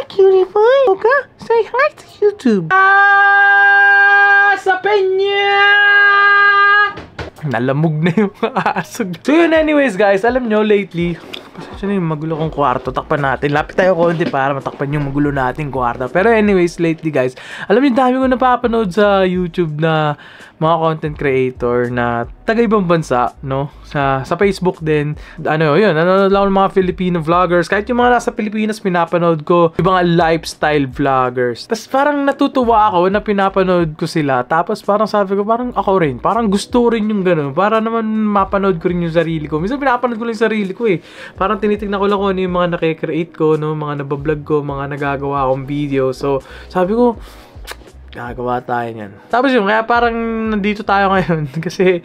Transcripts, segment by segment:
Hi, cutie boy! Mocha, say hi to YouTube! Sa penya! Nalamog na yung asog. So yun, anyways guys, alam nyo, lately, pasensya na yung magulo kong kwarto. Takpan natin. Lapit tayo konti para matakpan yung magulo nating kwarto. Pero anyways, lately guys, alam nyo, dami ko napapanood sa YouTube na mga content creator na taga-ibang bansa, no? Sa Facebook din. Ano yun, nanonood lang ng mga Filipino vloggers. Kahit yung mga nasa Pilipinas, pinapanood ko yung mga lifestyle vloggers. Tapos parang natutuwa ako na pinapanood ko sila. Tapos parang sabi ko, parang ako rin. Parang gusto rin yung gano'n. Para naman mapanood ko rin yung sarili ko. Minsan pinapanood ko lang yung sarili ko eh. Parang tinitignan ko lang kung ano yung mga nakikreate ko, no? Mga nabablog ko, mga nagagawa akong video. So, sabi ko, gagawa tayo niyan. Tapos yun, kaya parang nandito tayo ngayon. Kasi,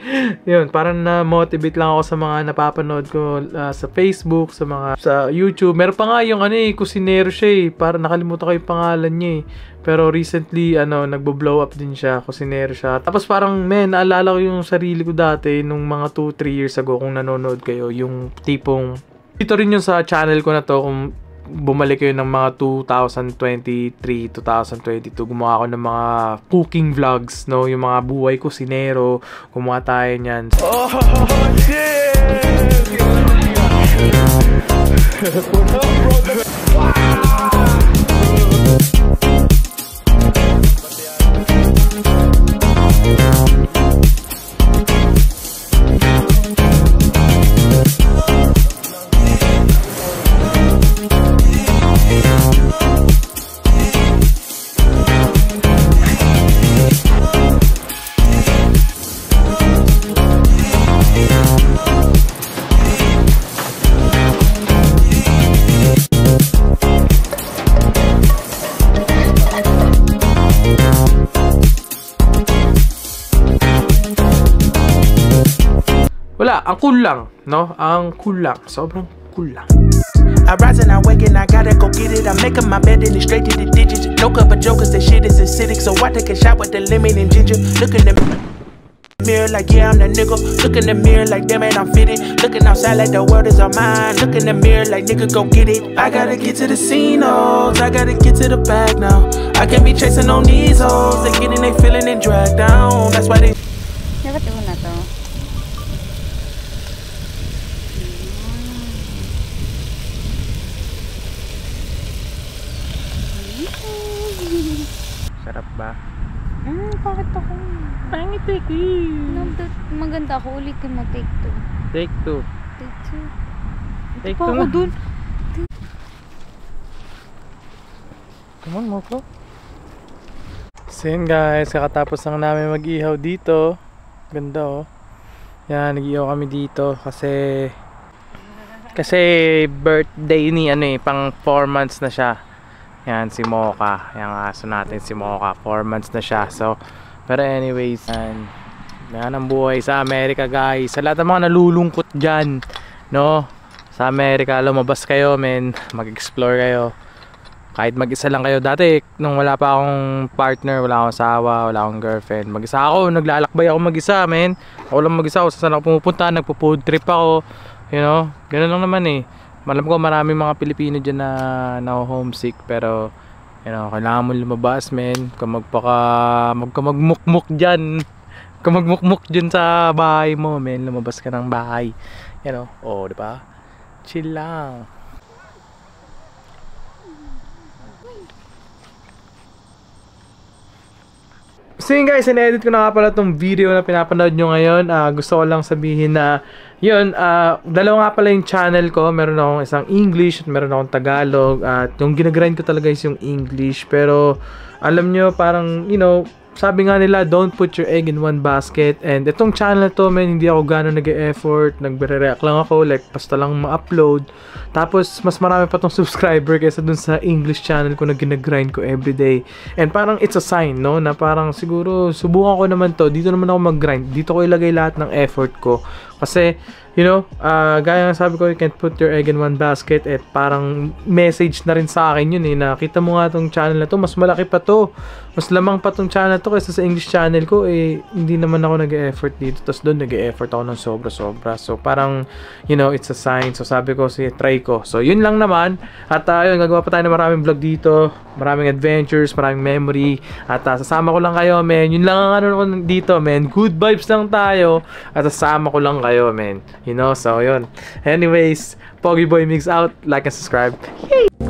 yun, parang na-motivate lang ako sa mga napapanood ko sa Facebook, sa YouTube. Meron pa nga yung kusinero siya eh. Parang nakalimutan ko yung pangalan niya eh. Pero recently, nagbo-blow up din siya. Kusinero siya. Tapos parang, naalala ko yung sarili ko dati nung mga 2-3 years ago kung nanonood kayo. Yung tipong, dito rin yung sa channel ko na to, kung bumalik kayo ng mga 2023, 2022, gumawa ako ng mga cooking vlogs, no? Yung mga buhay kusinero, gumawa tayo niyan. Oh, shit! Wala, ang cool lang, no? Ang cool lang. Sobrang cool lang. I rise and I wake and I gotta go get it. I'm making my bed and it's straight to the digits. No cup of jokers, that shit is acidic. So I take a shot with the lemon and ginger. Look in the mirror like, yeah, I'm that nigga. Look in the mirror like, damn it, I'm fitted. Looking outside like the world is all mine. Look in the mirror like, nigga, go get it. I gotta get to the casinos. I gotta get to the bag now. I can't be chasing on these hoes. They getting they feeling and dragged down. That's why they... Dapat yun na to. Sarap ba? Bakit ako? Pangit eh. Maganda ako. Ulitin mo. Take 2. Take 2. Take 2. Take 2 ako na. dun. Come on, Moklo. So yun guys, kakatapos lang namin mag-ihaw dito. Ganda oh. Yan, nag-ihaw kami dito kasi birthday ni pang 4 months na siya. Yan, si Mocha. Yung aso natin, si Mocha. 4 months na siya. So, pero anyways, yan ang buhay sa Amerika, guys. Sa lahat ng mga nalulungkot dyan, no? Sa Amerika, lumabas kayo, men. Mag-explore kayo. Kahit mag-isa lang kayo. Dati, nung wala pa akong partner, wala akong asawa, wala akong girlfriend. Mag-isa ako, naglalakbay ako mag-isa, men. Ako lang mag-isa ako. Saan ako pumupunta, nagpo-food trip ako. You know, ganun lang naman eh. Alam ko maraming mga Pilipino dyan na homesick, pero kailangan mo lumabas, men. Kung magmukmuk dyan, kung magmukmuk dyan sa bahay mo, men, lumabas ka ng bahay. Diba? Chill lang. So yun guys, in-edit ko na nga pala itong video na pinapanood nyo ngayon. Gusto ko lang sabihin na yun, dalawa nga pala yung channel ko. Meron akong isang English at meron akong Tagalog. At yung ginagrind ko talaga is yung English. Pero alam nyo, parang sabi nga nila, don't put your egg in one basket. And itong channel na to, man, hindi ako gano'n nag-e-effort. Nagre-react lang ako, like basta lang ma-upload. Tapos mas marami pa tong subscriber kaysa dun sa English channel ko na ginagrind ko everyday. And parang it's a sign, no? Na parang siguro subukan ko naman to. Dito naman ako mag-grind. Dito ko ilagay lahat ng effort ko. Kasi you know, gaya ng sabi ko, you can't put your egg in one basket, at parang message na rin sa akin yun eh, nakita mo nga tong channel na to, mas malaki pa to, mas lamang pa tong channel to kaysa sa English channel ko eh, hindi naman ako nag-e-effort dito, tapos doon nag-e-effort ako ng sobra-sobra, so parang, you know, it's a sign, so sabi ko, sige, try ko, so yun lang naman, at yun, gagawa pa tayo ng maraming vlog dito, maraming adventures, maraming memory, at sasama ko lang kayo, men, yun lang ang ano ko dito, men, good vibes lang tayo, at sasama ko lang kayo, men, you know, so yun, anyways, Pogi Boy Mix out, like and subscribe. Yay!